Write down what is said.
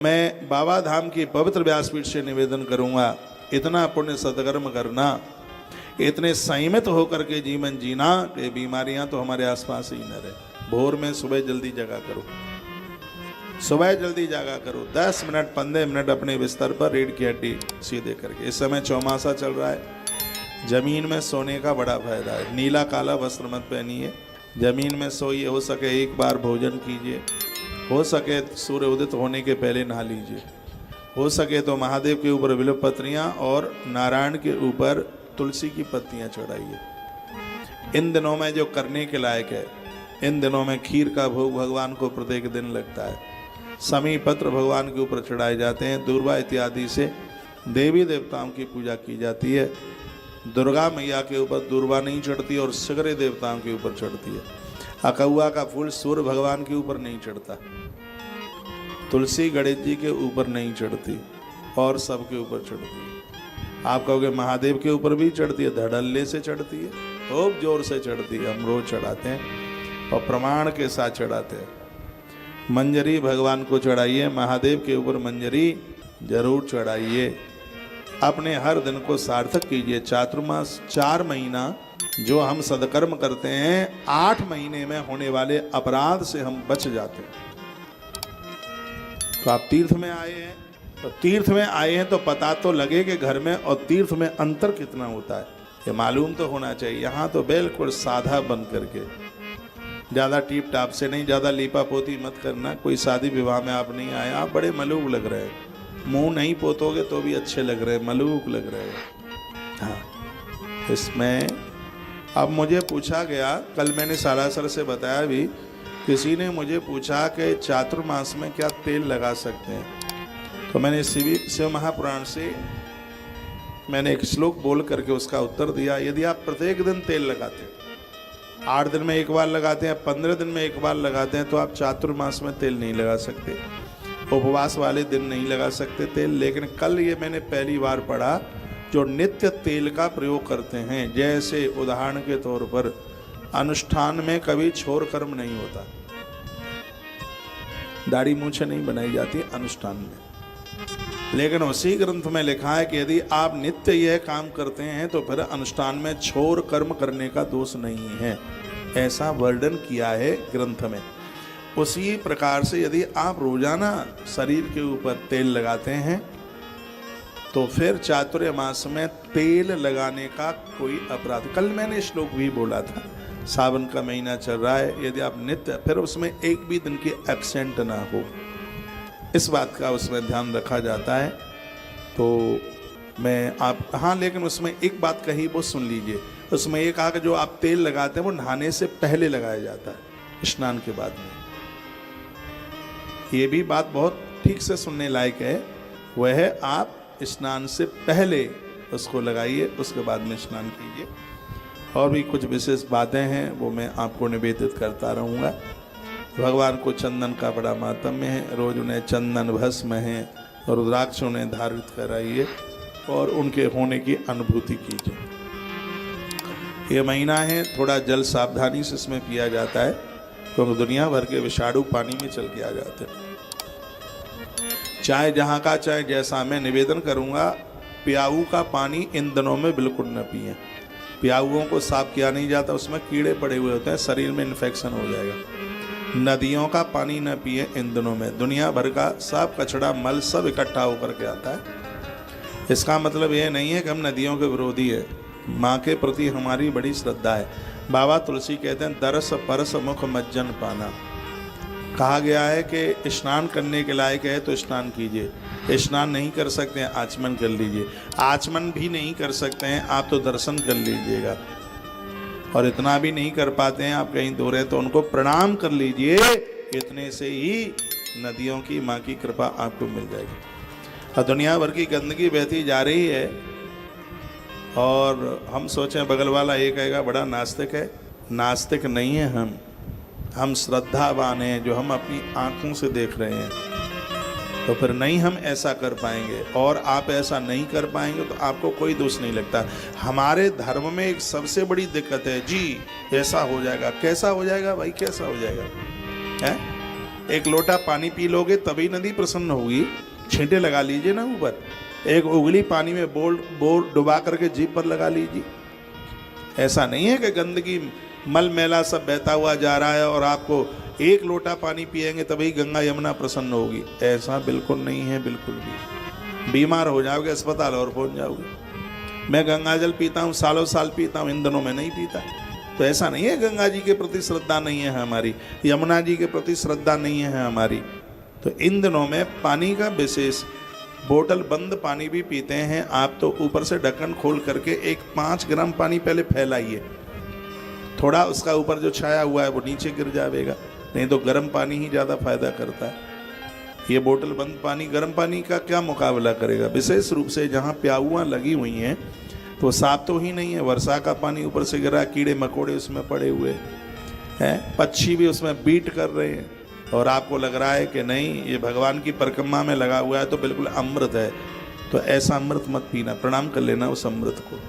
मैं बाबा धाम की पवित्र व्यासपीठ से निवेदन करूंगा, इतना पुण्य सत्कर्म करना, इतने संयमित होकर के जीवन जीना कि बीमारियां तो हमारे आसपास ही न रहे। भोर में सुबह जल्दी जगा करो, सुबह जल्दी जागा करो, 10 मिनट 15 मिनट अपने बिस्तर पर रीढ़ की हड्डी सीधे करके। इस समय चौमासा चल रहा है, जमीन में सोने का बड़ा फायदा है। नीला काला वस्त्र मत पहनिए, जमीन में सोइए। हो सके एक बार भोजन कीजिए, हो सके सूर्य उदित होने के पहले नहा लीजिए, हो सके तो महादेव के ऊपर बिल्व पत्रियाँ और नारायण के ऊपर तुलसी की पत्तियाँ चढ़ाइए। इन दिनों में जो करने के लायक है, इन दिनों में खीर का भोग भगवान को प्रत्येक दिन लगता है। समी पत्र भगवान के ऊपर चढ़ाए जाते हैं। दूर्वा इत्यादि से देवी देवताओं की पूजा की जाती है। दुर्गा मैया के ऊपर दूर्वा नहीं चढ़ती और सगरे देवताओं के ऊपर चढ़ती है। अकहुआ का फूल सूर्य भगवान के ऊपर नहीं चढ़ता, तुलसी गणेश जी के ऊपर नहीं चढ़ती और सबके ऊपर चढ़ती है। आप कहोगे महादेव के ऊपर भी चढ़ती है, धड़ल्ले से चढ़ती है, खूब जोर से चढ़ती है। हम रोज चढ़ाते हैं और प्रमाण के साथ चढ़ाते हैं। मंजरी भगवान को चढ़ाइए, महादेव के ऊपर मंजरी जरूर चढ़ाइए। अपने हर दिन को सार्थक कीजिए। चातुर्मास 4 महीना जो हम सदकर्म करते हैं, 8 महीने में होने वाले अपराध से हम बच जाते हैं। तो आप तीर्थ में आए हैं, तो तीर्थ में आए हैं तो पता तो लगे कि घर में और तीर्थ में अंतर कितना होता है, ये मालूम तो होना चाहिए। यहाँ तो बिल्कुल साधा बन करके, ज़्यादा टीप टाप से नहीं, ज़्यादा लीपा पोती मत करना। कोई शादी विवाह में आप नहीं आए, आप बड़े मलूक लग रहे हैं। मुंह नहीं पोतोगे तो भी अच्छे लग रहे हैं, मलूक लग रहे हैं। हाँ, इसमें अब मुझे पूछा गया, कल मैंने सालासर से बताया भी, किसी ने मुझे पूछा कि चातुर्मास में क्या तेल लगा सकते हैं। तो मैंने शिव महापुराण से मैंने एक श्लोक बोल करके उसका उत्तर दिया। यदि आप प्रत्येक दिन तेल लगाते हैं, 8 दिन में एक बार लगाते हैं, 15 दिन में एक बार लगाते हैं, तो आप चातुर्मास में तेल नहीं लगा सकते। उपवास वाले दिन नहीं लगा सकते तेल। लेकिन कल ये मैंने पहली बार पढ़ा, जो नित्य तेल का प्रयोग करते हैं, जैसे उदाहरण के तौर पर अनुष्ठान में कभी छोर कर्म नहीं होता, दाढ़ी मूछें नहीं बनाई जाती अनुष्ठान में। लेकिन उसी ग्रंथ में लिखा है कि यदि आप नित्य यह काम करते हैं तो फिर अनुष्ठान में छोर कर्म करने का दोष नहीं है, ऐसा वर्णन किया है ग्रंथ में। उसी प्रकार से यदि आप रोजाना शरीर के ऊपर तेल लगाते हैं तो फिर चातुर्मास में तेल लगाने का कोई अपराध। कल मैंने श्लोक भी बोला था, सावन का महीना चल रहा है, यदि आप नित्य, फिर उसमें एक भी दिन की एब्सेंट ना हो, इस बात का उसमें ध्यान रखा जाता है। तो मैं आप, हाँ, लेकिन उसमें एक बात कही, वो सुन लीजिए। उसमें ये कहा कि जो आप तेल लगाते हैं वो नहाने से पहले लगाया जाता है, स्नान के बाद में। ये भी बात बहुत ठीक से सुनने लायक है। वह आप स्नान से पहले उसको लगाइए, उसके बाद में स्नान कीजिए। और भी कुछ विशेष बातें हैं, वो मैं आपको निवेदित करता रहूँगा। भगवान को चंदन का बड़ा मातम्य है। रोज उन्हें चंदन भस्म है और रुद्राक्ष उन्हें धारित कराइए और उनके होने की अनुभूति कीजिए। ये महीना है, थोड़ा जल सावधानी से इसमें पिया जाता है, क्योंकि दुनिया भर के विषाणु पानी में चल के आ जाते हैं। चाहे जहाँ का चाहे जैसा, मैं निवेदन करूँगा, प्याऊ का पानी इन दिनों में बिल्कुल न पिए। प्याऊओं को साफ किया नहीं जाता, उसमें कीड़े पड़े हुए होते हैं, शरीर में इन्फेक्शन हो जाएगा। नदियों का पानी न पिए इन दिनों में। दुनिया भर का सब कचरा मल सब इकट्ठा होकर के आता है। इसका मतलब ये नहीं है कि हम नदियों के विरोधी है। माँ के प्रति हमारी बड़ी श्रद्धा है। बाबा तुलसी कहते हैं, दरस परस मुख मज्जन पाना। कहा गया है कि स्नान करने के लायक है तो स्नान कीजिए, स्नान नहीं कर सकते हैं आचमन कर लीजिए, आचमन भी नहीं कर सकते हैं आप तो दर्शन कर लीजिएगा, और इतना भी नहीं कर पाते हैं आप कहीं दूर है तो उनको प्रणाम कर लीजिए। इतने से ही नदियों की माँ की कृपा आपको मिल जाएगी। और दुनिया भर की गंदगी बहती जा रही है और हम सोचें बगल वाला ये कहेगा बड़ा नास्तिक है। नास्तिक नहीं है हम श्रद्धावान हैं, जो हम अपनी आंखों से देख रहे हैं। तो फिर नहीं हम ऐसा कर पाएंगे, और आप ऐसा नहीं कर पाएंगे तो आपको कोई दोष नहीं लगता। हमारे धर्म में एक सबसे बड़ी दिक्कत है जी, ऐसा हो जाएगा। कैसा हो जाएगा भाई, कैसा हो जाएगा है? एक लोटा पानी पी लोगे तभी नदी प्रसन्न होगी। छींटे लगा लीजिए ना ऊपर, एक उंगली पानी में बोर डुबा करके जीभ पर लगा लीजिए। ऐसा नहीं है कि गंदगी मल मैला सब बहता हुआ जा रहा है और आपको एक लोटा पानी पिएंगे तभी गंगा यमुना प्रसन्न होगी। ऐसा बिल्कुल नहीं है, बिल्कुल भी। बीमार हो जाओगे, अस्पताल और पहुंच जाओगे। मैं गंगा जल पीता हूँ, सालों साल पीता हूँ, इन दिनों में नहीं पीता। तो ऐसा नहीं है गंगा जी के प्रति श्रद्धा नहीं है हमारी, यमुना जी के प्रति श्रद्धा नहीं है हमारी। तो इन दिनों में पानी का विशेष, बोतल बंद पानी भी पीते हैं आप तो ऊपर से ढक्कन खोल करके एक 5 ग्राम पानी पहले फैलाइए, थोड़ा उसका ऊपर जो छाया हुआ है वो नीचे गिर जाएगा, नहीं तो गर्म पानी ही ज़्यादा फायदा करता है। ये बोतल बंद पानी गर्म पानी का क्या मुकाबला करेगा। विशेष रूप से जहाँ प्याऊआँ लगी हुई हैं तो साफ तो ही नहीं है, वर्षा का पानी ऊपर से गिरा, कीड़े मकोड़े उसमें पड़े हुए हैं, पक्षी भी उसमें बीट कर रहे हैं, और आपको लग रहा है कि नहीं ये भगवान की परिक्रमा में लगा हुआ है तो बिल्कुल अमृत है। तो ऐसा अमृत मत पीना, प्रणाम कर लेना उस अमृत को।